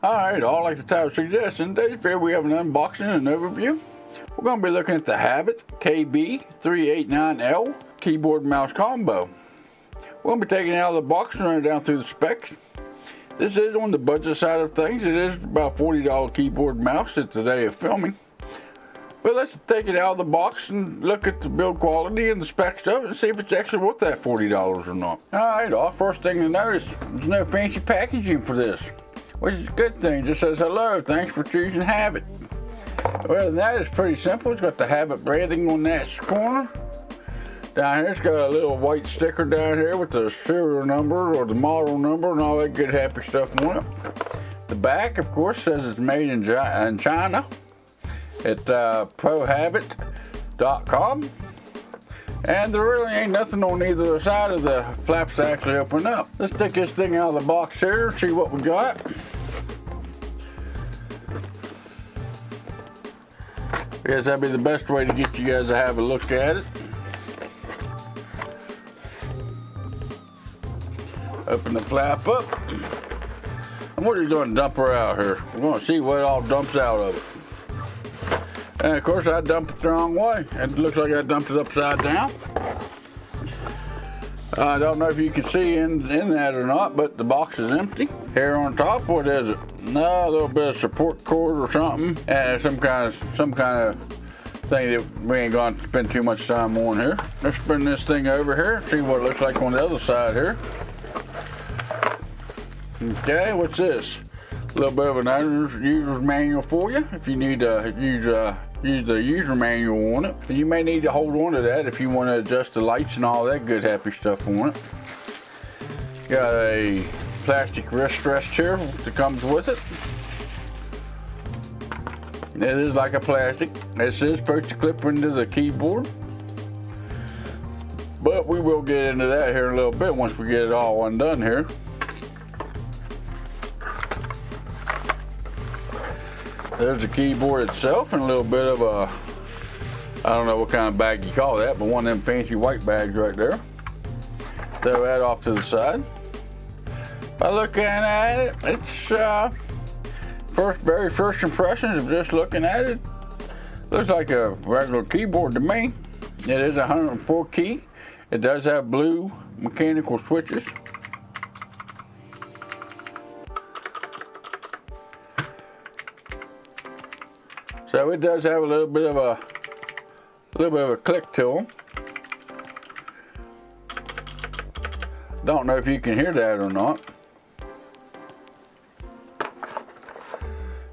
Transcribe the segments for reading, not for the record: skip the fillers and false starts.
Alright, all like the title suggests, in today's video we have an unboxing and overview. We're going to be looking at the Havit KB389L keyboard mouse combo. We're going to be taking it out of the box and running down through the specs. This is on the budget side of things. It is about a $40 keyboard mouse at the day of filming. But let's take it out of the box and look at the build quality and the specs of it and see if it's actually worth that $40 or not. Alright, first thing to notice, there's no fancy packaging for this, which is a good thing. It just says hello, thanks for choosing Havit. Other than that, it's pretty simple. It's got the Havit branding on that corner. Down here, it's got a little white sticker down here with the serial number or the model number and all that good happy stuff on it. The back, of course, says it's made in China at prohavit.com. And there really ain't nothing on either side of the flaps to actually open up. Let's take this thing out of the box here and see what we got. I guess that'd be the best way to get you guys to have a look at it. Open the flap up. And we're just going to dump her out here. We're going to see what all dumps out of it. And of course I dumped it the wrong way. It looks like I dumped it upside down. I don't know if you can see in that or not, but the box is empty. Here on top, what is it? No, a little bit of support cord or something, and some kind of thing that we ain't going to spend too much time on here. Let's bring this thing over here, see what it looks like on the other side here. Okay, what's this? A little bit of an user's manual for you if you need to use the user manual on it. You may need to hold on to that if you want to adjust the lights and all that good happy stuff on it. Got a plastic wrist rest here that comes with it. It is like a plastic. This is supposed to clip into the keyboard, but we will get into that here in a little bit once we get it all undone here. There's the keyboard itself and a little bit of a, I don't know what kind of bag you call that, but one of them fancy white bags right there. Throw that off to the side. By looking at it, it's very first impressions of just looking at it. Looks like a regular keyboard to me. It is 104 key. It does have blue mechanical switches. So it does have a little bit of a click to them. Don't know if you can hear that or not.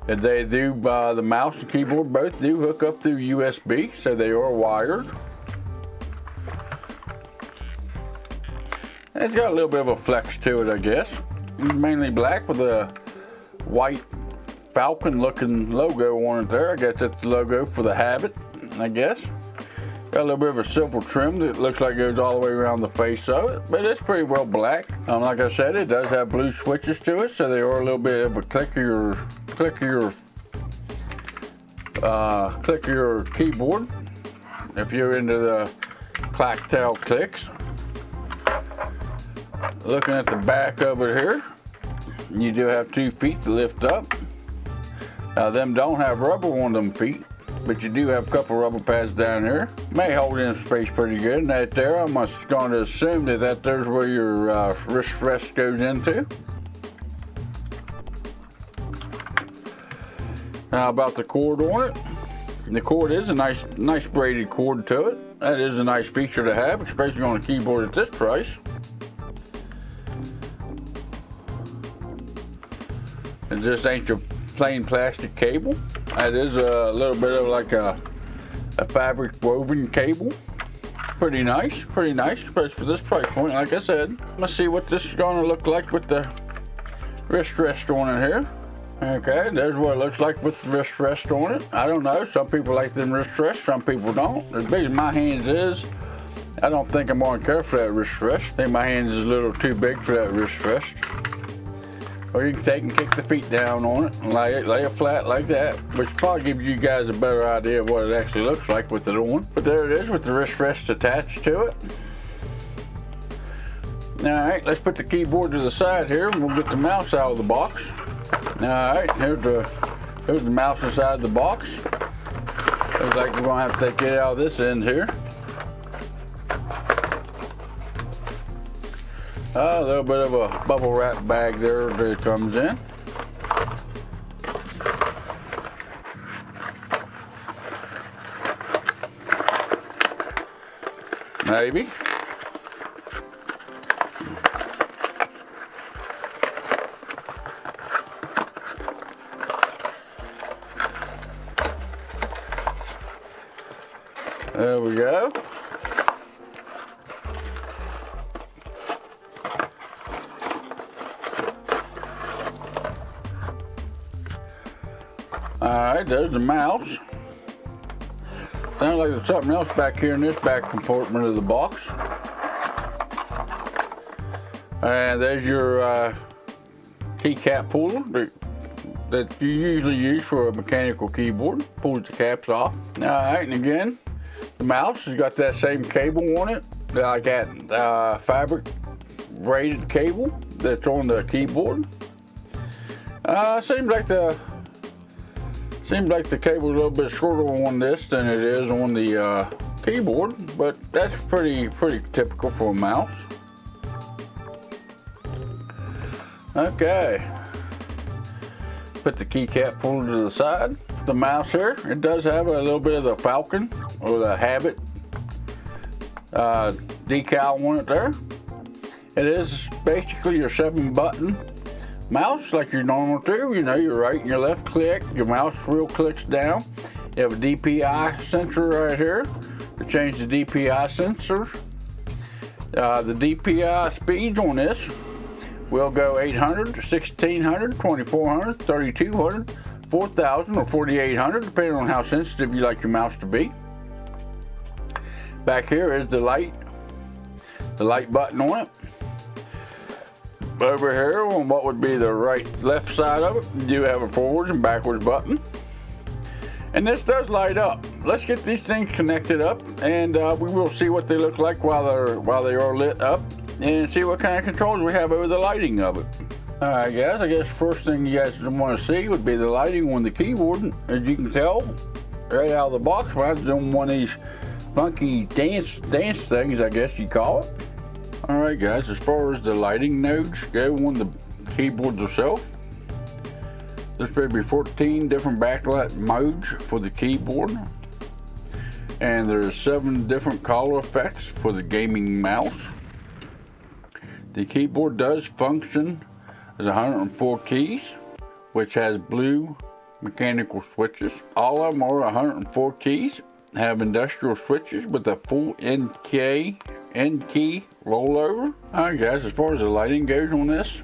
And they do, the mouse and keyboard both do hook up through USB, so they are wired. It's got a little bit of a flex to it, I guess. It's mainly black with a white falcon looking logo on it there. I guess that's the logo for the Havit, I guess. Got a little bit of a silver trim that looks like it goes all the way around the face of it, but it's pretty well black. Like I said, it does have blue switches to it, so they are a little bit of a clickier keyboard if you're into the clack-tail clicks. Looking at the back of it here, you do have 2 feet to lift up. Now them don't have rubber on them feet, but you do have a couple rubber pads down here. May hold in space pretty good. And that there, I'm just going to assume that there's where your wrist rest goes into. How about the cord on it? The cord is a nice braided cord to it. That is a nice feature to have, especially on a keyboard at this price. It just ain't your plain plastic cable. That is a little bit of like a fabric woven cable. Pretty nice, especially for this price point. Like I said, let's see what this is going to look like with the wrist rest on it here. Okay, there's what it looks like with the wrist rest on it. I don't know, some people like them wrist rests, some people don't. As big as my hands is, I don't think I'm going to care for that wrist rest. I think my hands is a little too big for that wrist rest. Or you can take and kick the feet down on it and lay it flat like that, which probably gives you guys a better idea of what it actually looks like with it on. But there it is with the wrist rest attached to it. All right, let's put the keyboard to the side here and we'll get the mouse out of the box. Alright, here's the mouse inside the box. Looks like we're gonna have to take it out of this end here. A little bit of a bubble wrap bag there that it comes in. Maybe. There we go. Alright, there's the mouse. Sounds like there's something else back here in this back compartment of the box. And there's your keycap puller that you usually use for a mechanical keyboard. Pulls the caps off. Alright, and again, the mouse has got that same cable on it, like that fabric braided cable that's on the keyboard. Seems like the cable's a little bit shorter on this than it is on the keyboard, but that's pretty typical for a mouse. Okay, put the keycap puller to the side. The mouse here, it does have a little bit of the Falcon or the Havit decal on it there. It is basically your 7-button mouse like your normal two. You know, your right and your left click, your mouse wheel clicks down. You have a DPI sensor right here to change the DPI sensor. The DPI speeds on this will go 800, 1600, 2400, 3200, 4000 or 4800, depending on how sensitive you like your mouse to be. Back here is the light button on it. Over here on what would be the left side of it, you do have a forwards and backwards button. And this does light up. Let's get these things connected up, and we will see what they look like while they are lit up, and see what kind of controls we have over the lighting of it. Alright guys, I guess the first thing you guys want to see would be the lighting on the keyboard. As you can tell, right out of the box, mine's doing one of these funky dance things, I guess you call it. Alright guys, as far as the lighting nodes go on the keyboard itself, there's maybe 14 different backlight modes for the keyboard, and there's 7 different color effects for the gaming mouse. The keyboard does function as 104 keys, which has blue mechanical switches. All of them are 104 keys, have industrial switches with a full end key rollover. Alright guys, as far as the lighting goes on this,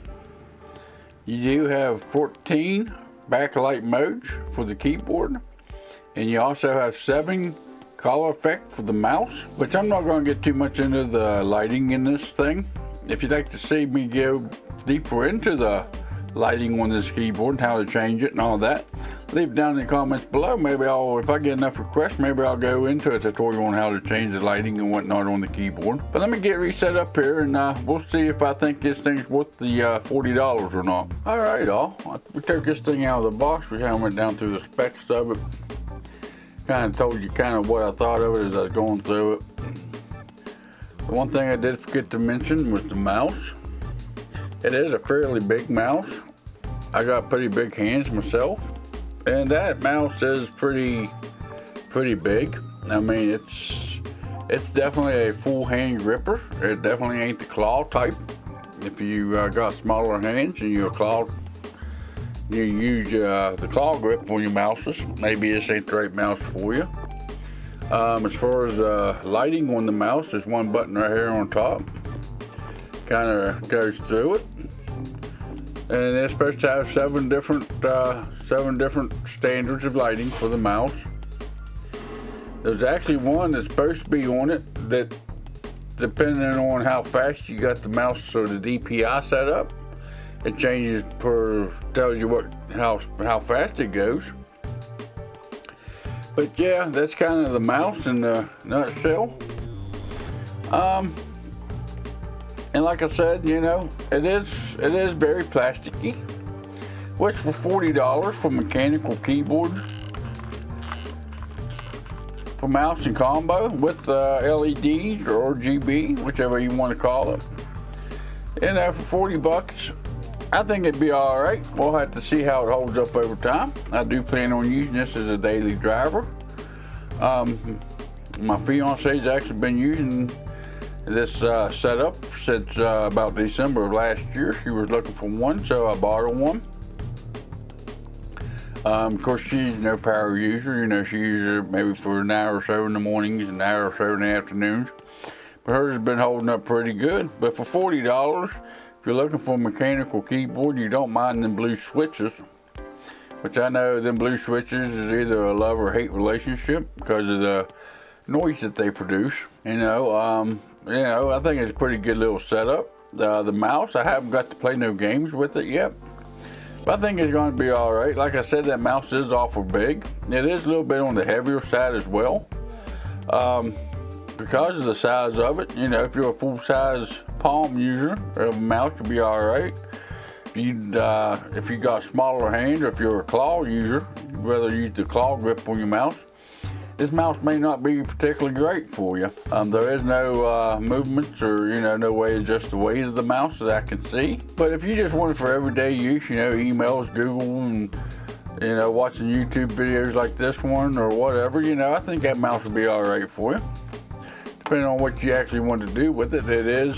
you do have 14 backlight modes for the keyboard, and you also have 7 color effect for the mouse, which I'm not going to get too much into the lighting in this thing. If you'd like to see me go deeper into the lighting on this keyboard and how to change it and all that, leave down in the comments below. Maybe if I get enough requests, maybe I'll go into a tutorial on how to change the lighting and whatnot on the keyboard. But let me get reset up here, and we'll see if I think this thing's worth the $40 or not. Alright we took this thing out of the box. We kind of went down through the specs of it. Kind of told you kind of what I thought of it as I was going through it. The one thing I did forget to mention was the mouse. It is a fairly big mouse. I got pretty big hands myself, and that mouse is pretty big. I mean, it's definitely a full hand gripper. It definitely ain't the claw type. If you got smaller hands and you use the claw grip on your mouses, maybe this ain't the right mouse for you. As far as lighting on the mouse, there's one button right here on top. Kind of goes through it, and it's supposed to have 7 different standards of lighting for the mouse. There's actually one that's supposed to be on it that, depending on how fast you got the mouse or the DPI set up, it changes tells you how fast it goes. But yeah, that's kind of the mouse in a nutshell. And like I said, you know, it is very plasticky. which for $40 for mechanical keyboards, for mouse and combo with LEDs or RGB, whichever you want to call it. And for 40 bucks, I think it'd be all right. We'll have to see how it holds up over time. I do plan on using this as a daily driver. My fiance's actually been using this setup since about December of last year. She was looking for one, so I bought her one. Of course, she's no power user. You know, she uses it maybe for an hour or so in the mornings and an hour or so in the afternoons. But hers has been holding up pretty good. But for $40, if you're looking for a mechanical keyboard, you don't mind them blue switches, which I know them blue switches is either a love or hate relationship because of the noise that they produce. I think it's a pretty good little setup. The mouse, I haven't got to play no games with it yet, but I think it's going to be all right. Like I said, that mouse is awful big. It is a little bit on the heavier side as well. Because of the size of it, you know, if you're a full-size palm user of a mouse, you'll be all right. If you got a smaller hand, or if you're a claw user, you'd rather use the claw grip on your mouse, this mouse may not be particularly great for you. There is no movements or, you know, no way to adjust the weight of the mouse that I can see. But if you just want it for everyday use, you know, emails, Google, and, you know, watching YouTube videos like this one or whatever, you know, I think that mouse will be all right for you. Depending on what you actually want to do with it. It is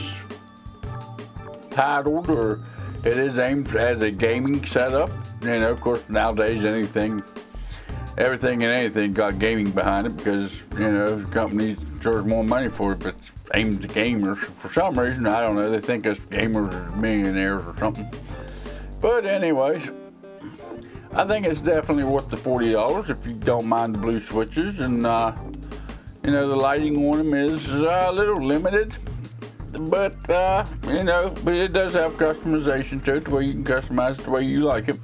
titled, or it is aimed as a gaming setup. You know, of course, nowadays everything and anything got gaming behind it because, you know, companies charge more money for it, but it's aimed at gamers. For some reason, I don't know, they think us gamers are millionaires or something. But anyways, I think it's definitely worth the $40 if you don't mind the blue switches. And you know, the lighting on them is a little limited, but you know, but it does have customization to it, where you can customize it the way you like it.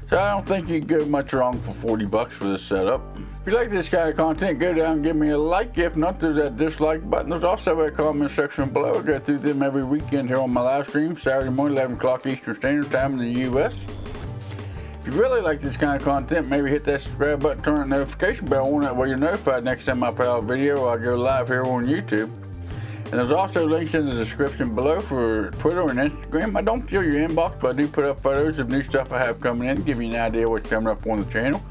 So I don't think you can go much wrong for 40 bucks for this setup. If you like this kind of content, go down and give me a like. If not, there's that dislike button. There's also a comment section below. I go through them every weekend here on my live stream, Saturday morning, 11 o'clock Eastern Standard Time in the U.S. If you really like this kind of content, maybe hit that subscribe button, turn the notification bell on, that way you're notified next time I put out a video or I go live here on YouTube. And there's also links in the description below for Twitter and Instagram. I don't fill your inbox, but I do put up photos of new stuff I have coming in, give you an idea what's coming up on the channel.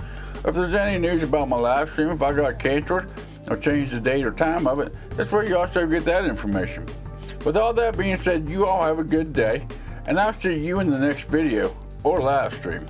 Or if there's any news about my live stream, if I got canceled or changed the date or time of it, that's where you also get that information. With all that being said, you all have a good day, and I'll see you in the next video or live stream.